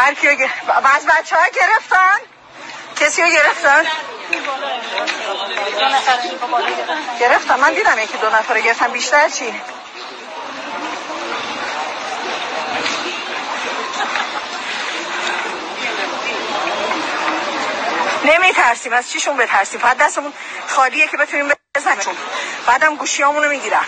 هر کیو از بچه ها گرفتن؟ کسی رو گرفتن؟ گرفتن. من دیدم یکی دو نفر رو گرفتن. بیشتر چی؟ نمی ترسیم. از چیشون بترسیم؟ فقط دستمون خالیه که بتونیم بزنیم. بعدم گوشیامونو میگیرن.